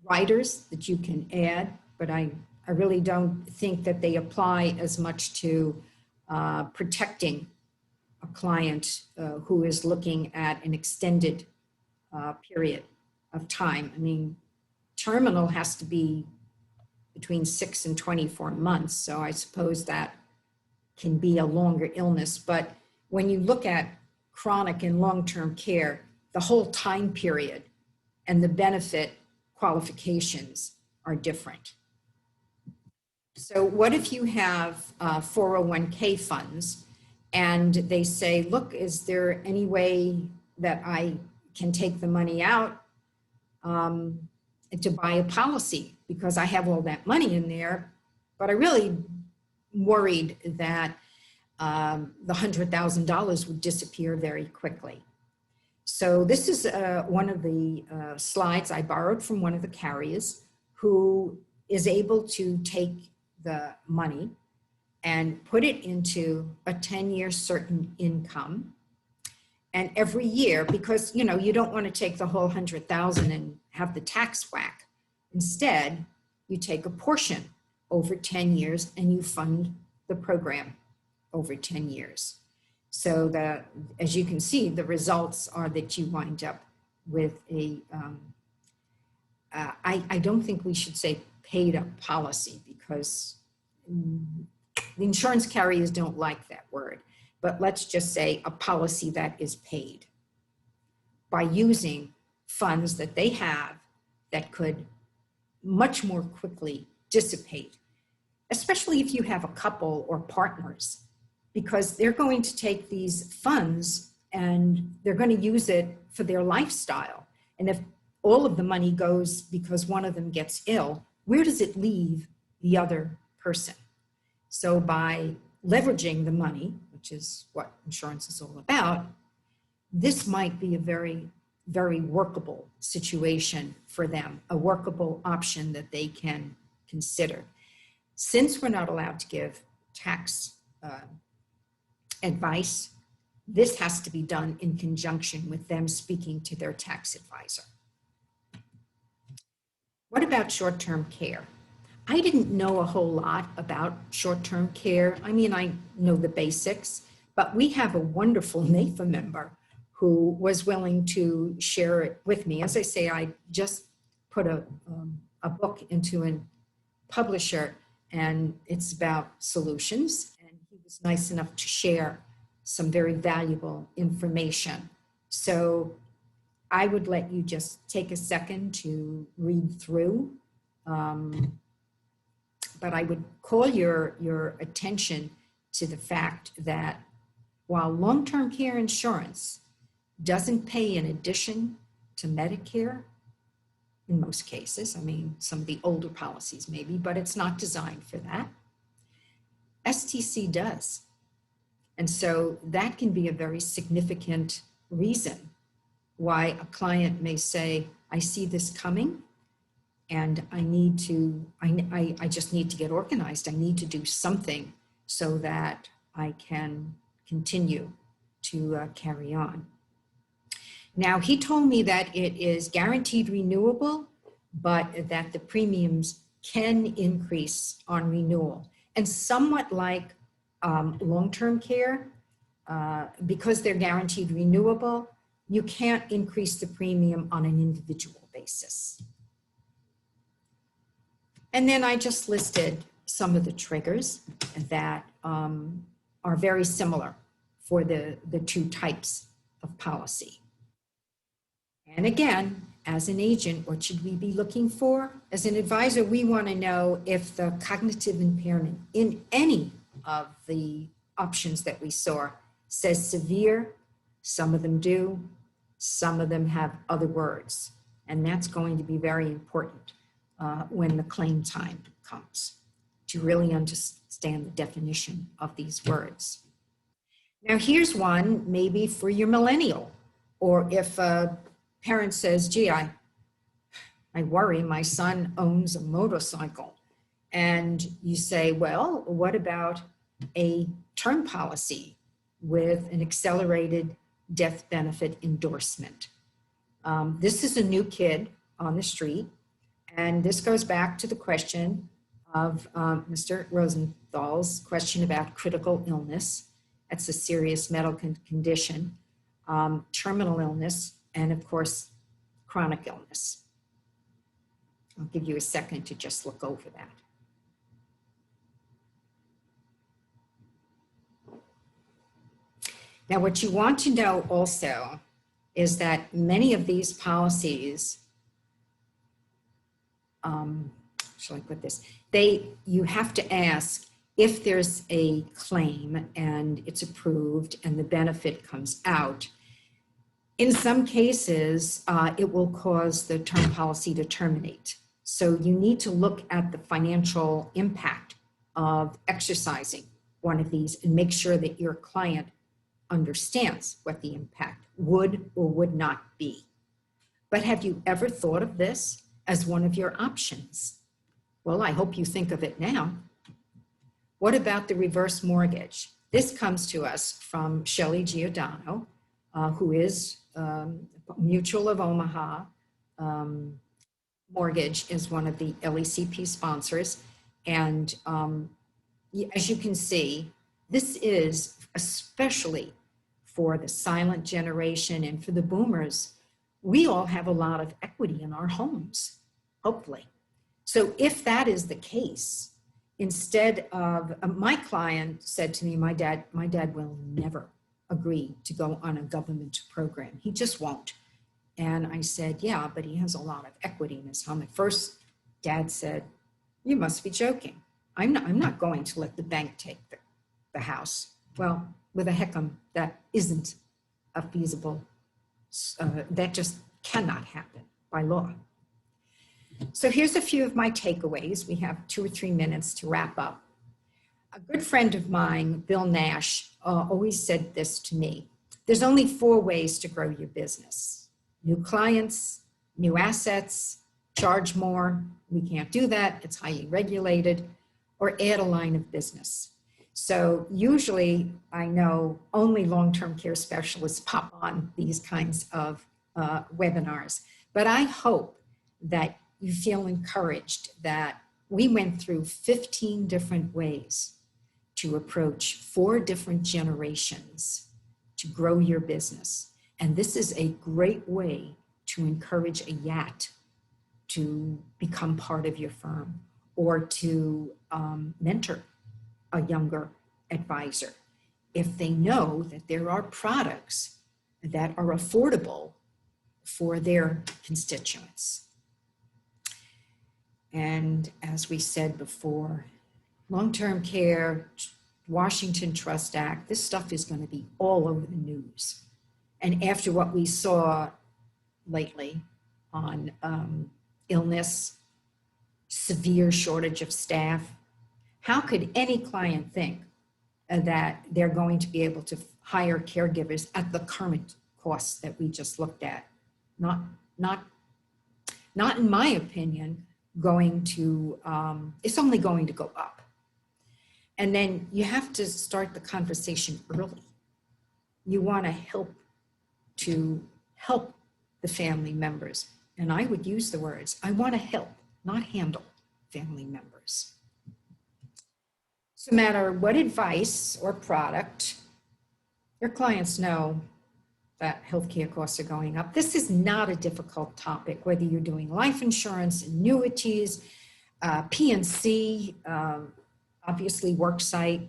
riders that you can add, but I really don't think that they apply as much to protecting a client who is looking at an extended period of time. I mean, terminal has to be between 6 and 24 months. So I suppose that can be a longer illness. But when you look at chronic and long-term care, the whole time period and the benefit qualifications are different. So what if you have 401k funds and they say, look, is there any way that I can take the money out to buy a policy, because I have all that money in there, but I really worried that the $100,000 would disappear very quickly. So this is one of the slides I borrowed from one of the carriers who is able to take the money and put it into a 10-year certain income. And every year, because you don't want to take the whole 100,000 and have the tax whack. Instead, you take a portion over 10 years and you fund the program over 10 years. So as you can see, the results are that you wind up with a, I don't think we should say paid up policy, because the insurance carriers don't like that word. But let's just say a policy that is paid by using funds that they have that could much more quickly dissipate, especially if you have a couple or partners, because they're going to take these funds and they're going to use it for their lifestyle. And if all of the money goes because one of them gets ill, where does it leave the other person? So by leveraging the money, which is what insurance is all about, this might be a very, very workable situation for them, a workable option that they can consider. Since we're not allowed to give tax advice, this has to be done in conjunction with them speaking to their tax advisor. What about short-term care? I didn't know a whole lot about short-term care. I mean, I know the basics, but we have a wonderful NAIFA member who was willing to share it with me. As I say, I just put a book into a publisher, and it's about solutions. And he was nice enough to share some very valuable information. So I would let you just take a second to read through. But I would call your attention to the fact that while long-term care insurance doesn't pay in addition to Medicare in most cases. I mean, some of the older policies maybe, but it's not designed for that. STC does. And so that can be a very significant reason why a client may say, I see this coming and I just need to get organized. I need to do something so that I can continue to carry on. Now, he told me that it is guaranteed renewable, but that the premiums can increase on renewal. And somewhat like long-term care, because they're guaranteed renewable, you can't increase the premium on an individual basis. And then I just listed some of the triggers that are very similar for the two types of policy. And again, as an agent, what should we be looking for? As an advisor, we want to know if the cognitive impairment in any of the options that we saw says severe. Some of them do, some of them have other words. And that's going to be very important when the claim time comes, to really understand the definition of these words. Now here's one maybe for your millennial, or if a parent says, gee, I worry my son owns a motorcycle. And you say, well, what about a term policy with an accelerated death benefit endorsement? This is a new kid on the street. And this goes back to the question of Mr. Rosenthal's question about critical illness. That's a serious medical condition, terminal illness, and of course, chronic illness. I'll give you a second to just look over that. Now, what you want to know also is that many of these policies, shall I put this? You have to ask if there's a claim and it's approved and the benefit comes out. In some cases, it will cause the term policy to terminate. So you need to look at the financial impact of exercising one of these and make sure that your client understands what the impact would or would not be. But have you ever thought of this as one of your options? Well, I hope you think of it now. What about the reverse mortgage? This comes to us from Shelley Giordano, who is Mutual of Omaha. Mortgage is one of the LECP sponsors. And as you can see, this is especially for the silent generation and for the boomers. We all have a lot of equity in our homes, hopefully. So if that is the case, instead of, my client said to me, my dad will never agree to go on a government program. He just won't. And I said, yeah, but he has a lot of equity in his home. At first, Dad said, you must be joking. I'm not going to let the bank take the house. Well, with a heck'em, that isn't a feasible, that just cannot happen by law. So here's a few of my takeaways. We have 2 or 3 minutes to wrap up. A good friend of mine, Bill Nash, always said this to me. There's only 4 ways to grow your business. New clients, new assets, charge more. We can't do that. It's highly regulated. Or add a line of business. So usually I know only long-term care specialists pop on these kinds of webinars. But I hope that you feel encouraged that we went through 15 different ways to approach 4 different generations to grow your business. And this is a great way to encourage a YAT to become part of your firm or to mentor a younger advisor if they know that there are products that are affordable for their constituents. And as we said before, long-term care, Washington Trust Act, this stuff is going to be all over the news. And after what we saw lately on illness, severe shortage of staff. How could any client think that they're going to be able to hire caregivers at the current costs that we just looked at? Not, not, not in my opinion, going to, it's only going to go up. And then you have to start the conversation early. You want to help the family members. And I would use the words, I want to help, not handle family members. So no matter what advice or product, your clients know that healthcare costs are going up. This is not a difficult topic, whether you're doing life insurance, annuities, P&C, obviously worksite.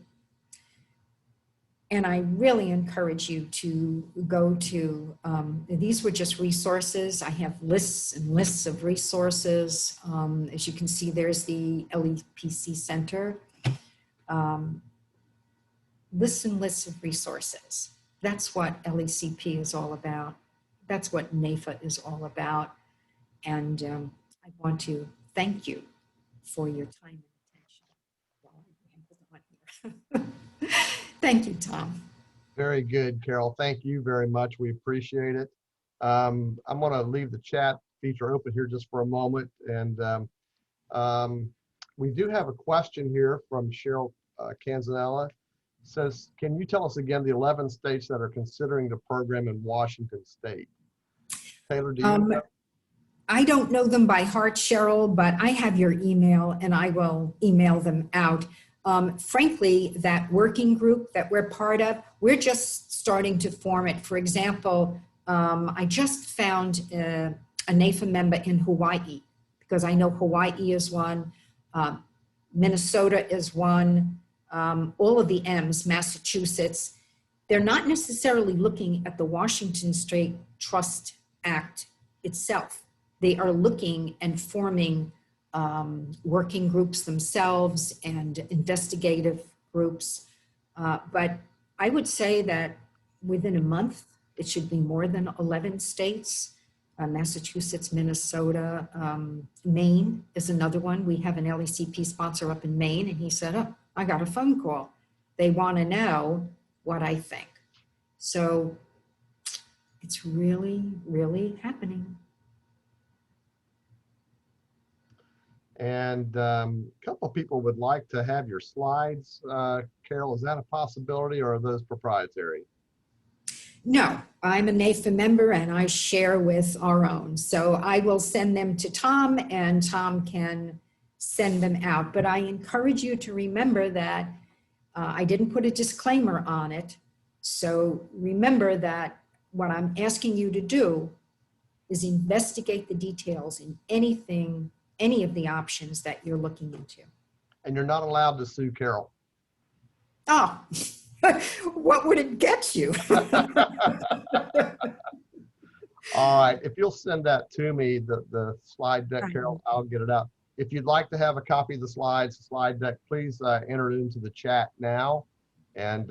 And I really encourage you to go to, these were just resources. I have lists and lists of resources. As you can see, there's the LEPC Center. Lists and lists of resources. That's what LECP is all about. That's what NAIFA is all about. And I want to thank you for your time and attention. Thank you, Tom. Very good, Carol. Thank you very much. We appreciate it. I'm going to leave the chat feature open here just for a moment. And we do have a question here from Cheryl Canzanella. Says, can you tell us again the 11 states that are considering the program in Washington State? Taylor, do you know? I don't know them by heart, Cheryl, but I have your email and I will email them out. Frankly, that working group that we're part of, we're just starting to form it. For example, I just found a NAIFA member in Hawaii, because I know Hawaii is one, Minnesota is one, all of the M's, Massachusetts. They're not necessarily looking at the Washington State Trust Act itself. They are looking and forming working groups themselves and investigative groups. But I would say that within a month, it should be more than 11 states. Massachusetts, Minnesota, Maine is another one. We have an LECP sponsor up in Maine, and he said, oh, I got a phone call. They want to know what I think. So it's really, really happening. And a couple of people would like to have your slides. Carol, is that a possibility, or are those proprietary? No, I'm a NAIFA member and I share with our own. So I will send them to Tom and Tom can send them out. But I encourage you to remember that I didn't put a disclaimer on it. So remember that what I'm asking you to do is investigate the details in anything, any of the options that you're looking into. And you're not allowed to sue Carol. Oh, what would it get you? All right, if you'll send that to me, the slide deck, Carol, I'll get it out. If you'd like to have a copy of the slides, the slide deck, please enter it into the chat now. And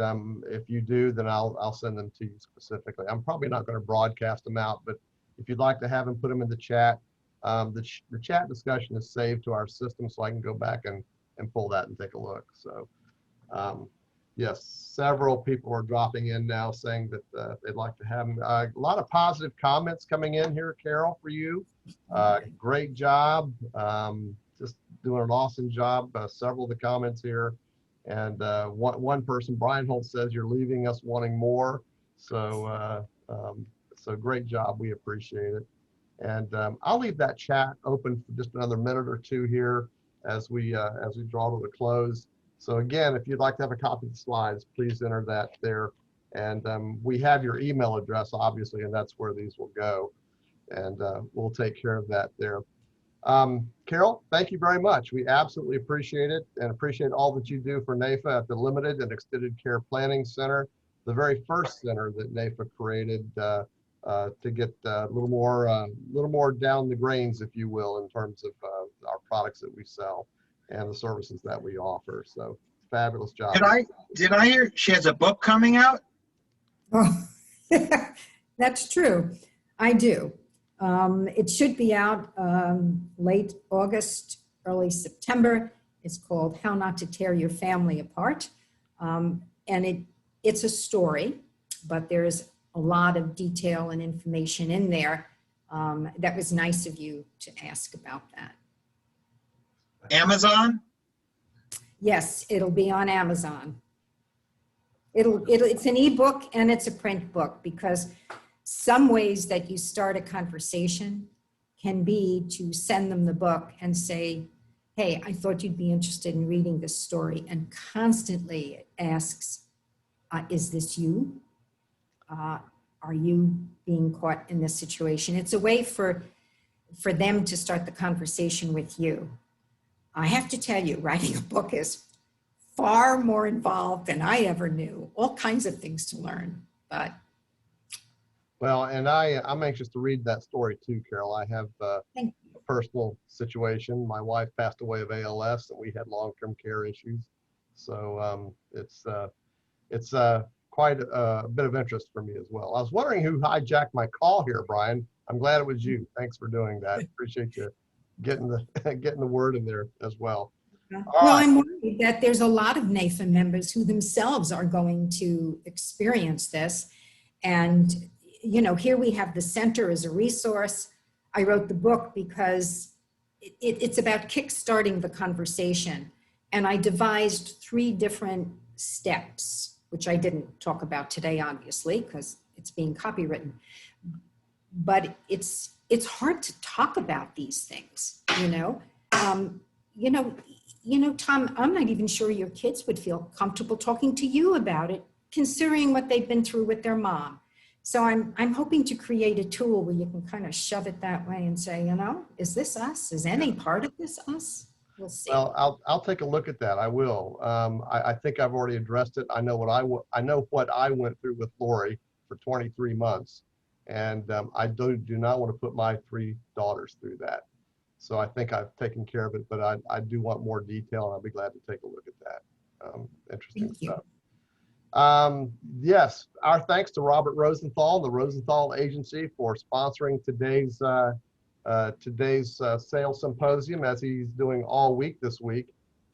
if you do, then I'll send them to you specifically. I'm probably not going to broadcast them out, but if you'd like to have them, put them in the chat. The chat discussion is saved to our system, so I can go back and pull that and take a look. So yes, several people are dropping in now saying that they'd like to have them. A lot of positive comments coming in here, Carol, for you. Great job. Just doing an awesome job. Several of the comments here. And one person, Brian Holt, says you're leaving us wanting more. So, so great job. We appreciate it. And I'll leave that chat open for just another minute or two here as we draw to the close. So again, if you'd like to have a copy of the slides, please enter that there. And we have your email address, obviously, and that's where these will go. And we'll take care of that there. Carol, thank you very much. We absolutely appreciate it and appreciate all that you do for NAIFA at the Limited and Extended Care Planning Center, the very first center that NAIFA created to get a little more down the grains, if you will, in terms of our products that we sell and the services that we offer. So fabulous job. Did I hear she has a book coming out? Oh, that's true. I do. It should be out late August, early September. It's called How Not to Tear Your Family Apart. And it's a story, but there's a lot of detail and information in there. That was nice of you to ask about that. Amazon? Yes, it'll be on Amazon. It's an ebook and it's a print book, because some ways that you start a conversation can be to send them the book and say, hey, I thought you'd be interested in reading this story, and constantly it asks, is this you? Are you being caught in this situation? It's a way for them to start the conversation with you. I have to tell you, writing a book is far more involved than I ever knew. All kinds of things to learn, but. Well, and I'm anxious to read that story too, Carol. I have a personal situation. My wife passed away of ALS, and we had long-term care issues. So it's quite a bit of interest for me as well. I was wondering who hijacked my call here, Brian. I'm glad it was you. Thanks for doing that. Appreciate you getting the word in there as well. Well, I'm worried that there's a lot of NAFA members who themselves are going to experience this. And, you know, here we have the center as a resource. I wrote the book because it's about kickstarting the conversation. And I devised 3 different steps, which I didn't talk about today, obviously, because it's being copywritten. But it's hard to talk about these things, you know. Tom, I'm not even sure your kids would feel comfortable talking to you about it, considering what they've been through with their mom. So I'm hoping to create a tool where you can kind of shove it that way and say, you know, is this us? Is any part of this us? We'll see. Well, I'll take a look at that. I will. I think I've already addressed it. I know what I went through with Lori for 23 months, and I do not want to put my 3 daughters through that. So I think I've taken care of it, but I do want more detail, and I'll be glad to take a look at that. Interesting stuff. Yes, our thanks to Robert Rosenthal, the Rosenthal Agency, for sponsoring today's sales symposium, as he's doing all week this week.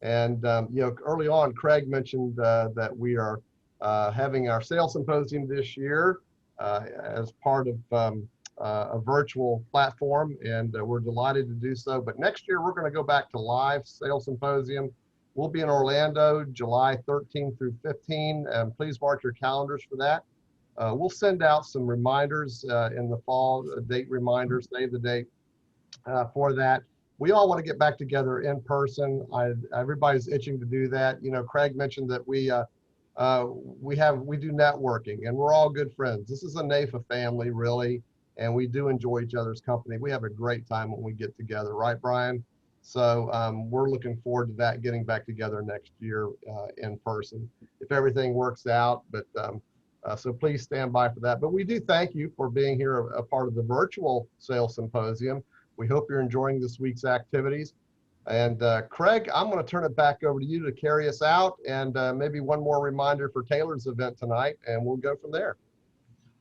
And early on, Craig mentioned that we are having our sales symposium this year as part of a virtual platform, and we're delighted to do so. But next year, we're going to go back to live sales symposium. We'll be in Orlando, July 13 through 15, and please mark your calendars for that. We'll send out some reminders in the fall, date reminders, save the date for that. We all want to get back together in person. Everybody's itching to do that. You know, Craig mentioned that we do networking, and we're all good friends. This is a NAFA family, really, and we do enjoy each other's company. We have a great time when we get together, right, Brian? So we're looking forward to that, getting back together next year in person, if everything works out. But so please stand by for that. But we do thank you for being here, a part of the virtual sales symposium. We hope you're enjoying this week's activities. And Craig, I'm going to turn it back over to you to carry us out, and maybe one more reminder for Taylor's event tonight, and we'll go from there.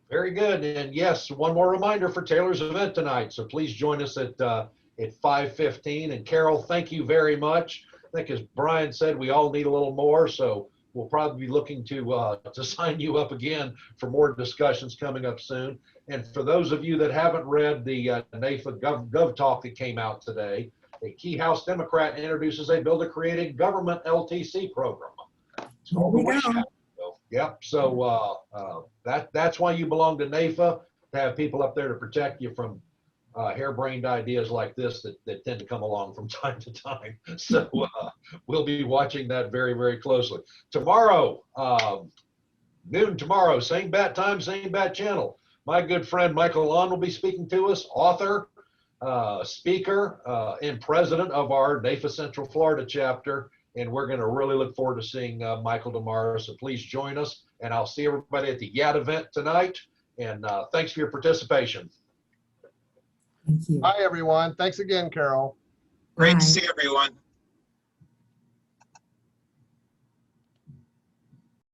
Very good. And yes, one more reminder for Taylor's event tonight. So please join us at 5:15. And Carol, thank you very much. I think, as Brian said, we all need a little more. So we'll probably be looking to sign you up again for more discussions coming up soon. And for those of you that haven't read the NAFA Gov Talk that came out today, a key House Democrat introduces a bill to create a government LTC program. It's called the Wish Act. Yep. So that's why you belong to NAFA, to have people up there to protect you from harebrained ideas like this that tend to come along from time to time. So we'll be watching that very, very closely. Tomorrow, noon tomorrow, same bat time, same bat channel. My good friend Michael Lon will be speaking to us, author, speaker, and president of our NAFA Central Florida chapter. And we're going to really look forward to seeing Michael tomorrow. So please join us. And I'll see everybody at the YAT event tonight. And thanks for your participation. Thank you. Bye, everyone. Thanks again, Carol. Great Bye. to see everyone.